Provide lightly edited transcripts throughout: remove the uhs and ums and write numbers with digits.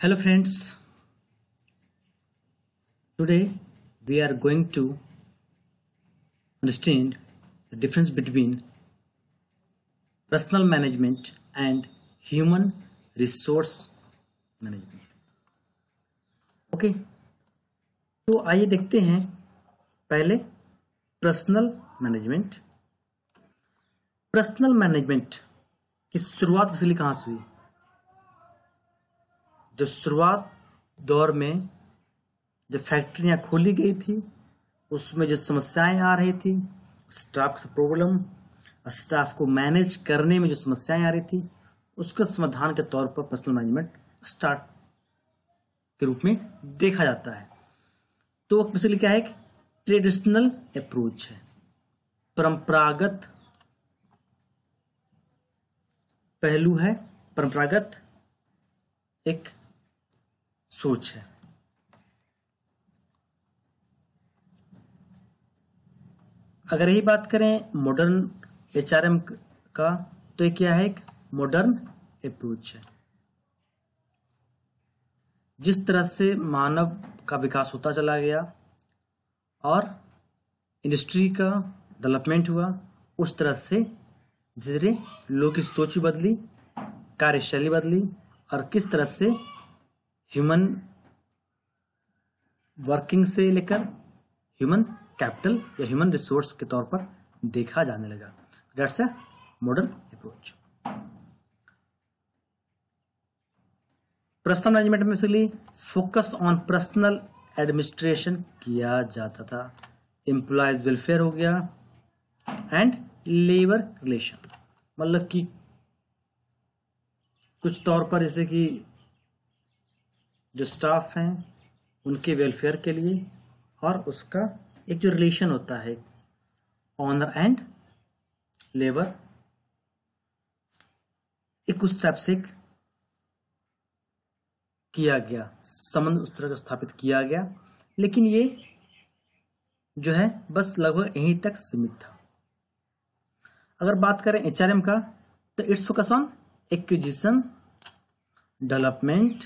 Hello friends, today we are going to understand the difference between personal management and human resource management. Okay, तो आइए देखते हैं पहले personal management. Personal management की शुरुआत basically कहाँ से हुई? जब शुरुआत दौर में जब फैक्ट्रियां खोली गई थी, उसमें जो समस्याएं आ रही थी, स्टाफ का प्रॉब्लम, स्टाफ को मैनेज करने में जो समस्याएं आ रही थी, उसका समाधान के तौर पर पर्सनल मैनेजमेंट स्टार्ट के रूप में देखा जाता है। तो वो बेसिकली क्या है? एक ट्रेडिशनल अप्रोच है, परंपरागत पहलू है, परंपरागत एक सोच है। अगर यही बात करें मॉडर्न एचआरएम का, तो ये क्या है? एक मॉडर्न अप्रोच है। जिस तरह से मानव का विकास होता चला गया और इंडस्ट्री का डेवलपमेंट हुआ, उस तरह से धीरे धीरे लोगों की सोच बदली, कार्यशैली बदली, और किस तरह से ह्यूमन वर्किंग से लेकर ह्यूमन कैपिटल या ह्यूमन रिसोर्स के तौर पर देखा जाने लगा। That's a modern approach. Personnel management में basically focus on personnel administration किया जाता था। एम्प्लॉयज वेलफेयर हो गया एंड लेबर रिलेशन, मतलब कि कुछ तौर पर जैसे कि जो स्टाफ हैं उनके वेलफेयर के लिए, और उसका एक जो रिलेशन होता है ऑनर एंड लेबर, एक उस टाइप से किया गया संबंध, उस तरह का स्थापित किया गया। लेकिन ये जो है बस लगभग यहीं तक सीमित था। अगर बात करें एचआरएम का, तो it's focus on acquisition, development,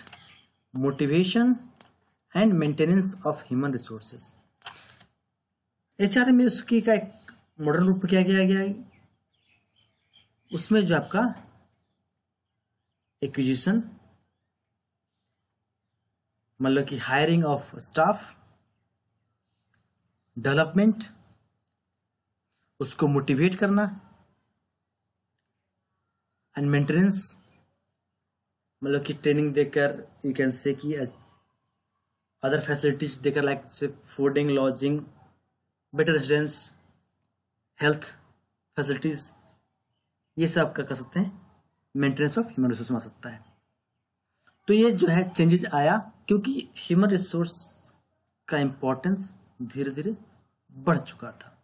motivation and maintenance of human resources. HRM में उसकी का एक मॉडर्न रूप क्या किया गया है? उसमें जो आपका एक्विजिशन, मतलब कि हायरिंग ऑफ स्टाफ, डेवलपमेंट, उसको मोटिवेट करना, एंड मेंटेनेंस, मतलब कि ट्रेनिंग देकर, यू कैन से कि अदर फैसिलिटीज देकर, लाइक से fooding, lodging, better residence, health facilities, ये सब आपका कर सकते हैं मेंटेनेंस ऑफ ह्यूमन रिसोर्स में आ सकता है। तो ये जो है चेंजेस आया क्योंकि ह्यूमन रिसोर्स का इंपॉर्टेंस धीरे धीरे बढ़ चुका था।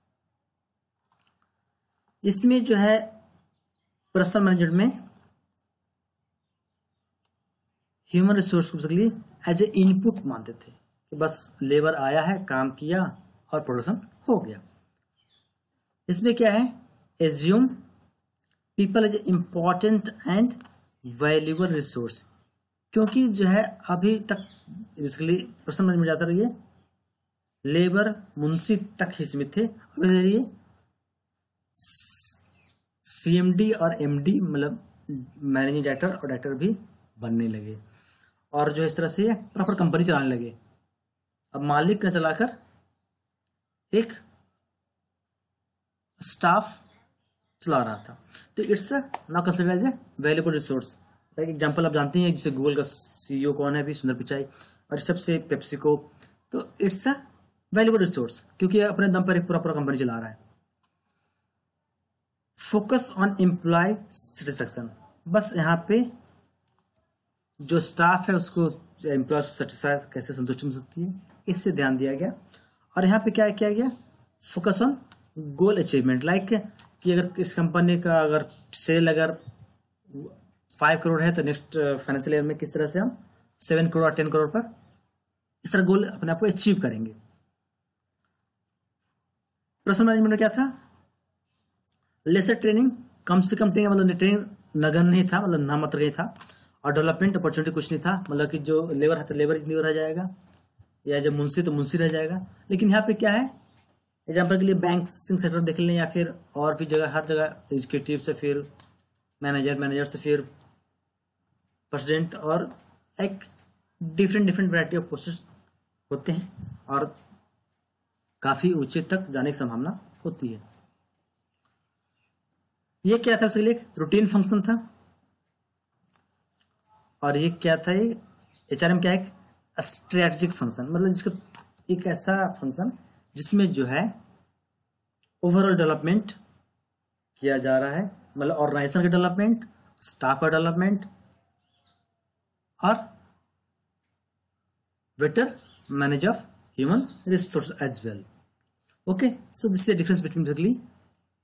इसमें जो है पर्सनल मैनेजमेंट में ह्यूमन रिसोर्स को बेसिकली एज ए इनपुट मानते थे कि बस लेबर आया है, काम किया और प्रोडक्शन हो गया। इसमें क्या है? Assume people as a important and valuable resource, क्योंकि जो है अभी तक बेसिकली पर्सनल मैनेजमेंट जाता रही है, लेबर मुंशी तक ही सीमित थे। अब ये सीएमडी और एमडी, मतलब मैनेजिंग डायरेक्टर और डायरेक्टर भी बनने लगे, और जो इस तरह से प्रॉपर कंपनी चलाने लगे। अब मालिक का चलाकर एक स्टाफ चला रहा था। तो it's not considered as a valuable resource. Like example आप जानते हैं, जैसे गूगल का सीईओ कौन है? अभी सुंदर पिचाई, और सबसे पेप्सिको। तो इट्स अ वैल्यूएबल रिसोर्स क्योंकि अपने दम पर एक पूरा पूरा कंपनी चला रहा है। फोकस ऑन एम्प्लॉय सेटिस्फैक्शन, बस यहाँ पे जो स्टाफ है उसको एम्प्लॉय सेटिस्फाई कैसे संतुष्टि मिल सकती है, इससे ध्यान दिया गया। और यहाँ पे क्या किया गया? Focus on goal achievement, like कि अगर इस कंपनी का अगर सेल अगर 5 करोड़ है, तो नेक्स्ट फाइनेंशियल ईयर में किस तरह से हम 7 करोड़ 10 करोड़ पर इस तरह गोल अपने आप को अचीव करेंगे। पर्सनल मैनेजमेंट में क्या था? लेसर ट्रेनिंग, कम से कम ट्रेनिंग, मतलब ट्रेनिंग नगन नहीं था, मतलब नाम मात्र नहीं था, और डेवलपमेंट अपॉर्चुनिटी कुछ नहीं था, मतलब कि जो लेबर है तो लेबर नहीं रह जाएगा, या जब मुंशी तो मुंशी रह जाएगा। लेकिन यहाँ पे क्या है, एग्जाम्पल के लिए बैंकिंग सेक्टर देख लें, या फिर और भी जगह, हर जगह एग्जीक्यूटिव से फिर मैनेजर, मैनेजर से फिर प्रेसिडेंट, और एक different different variety of posts होते हैं और काफ़ी ऊंचे तक जाने की संभावना होती है। ये क्या था, उसके लिए एक रूटीन फंक्शन था, और ये क्या था, ये एचआरएम क्या है, एक स्ट्रेटजिक फंक्शन, मतलब जिसका एक ऐसा फंक्शन जिसमें जो है ओवरऑल डेवलपमेंट किया जा रहा है, मतलब ऑर्गेनाइजेशन का डेवलपमेंट, स्टाफ का डेवलपमेंट और better manage of human resource as well. Okay, so this is the difference between basically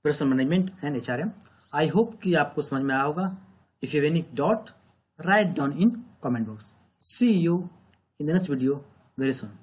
personnel management and HRM. I hope कि आपको समझ में आया होगा। If you have any doubt, write down in comment box. See you in the next video very soon.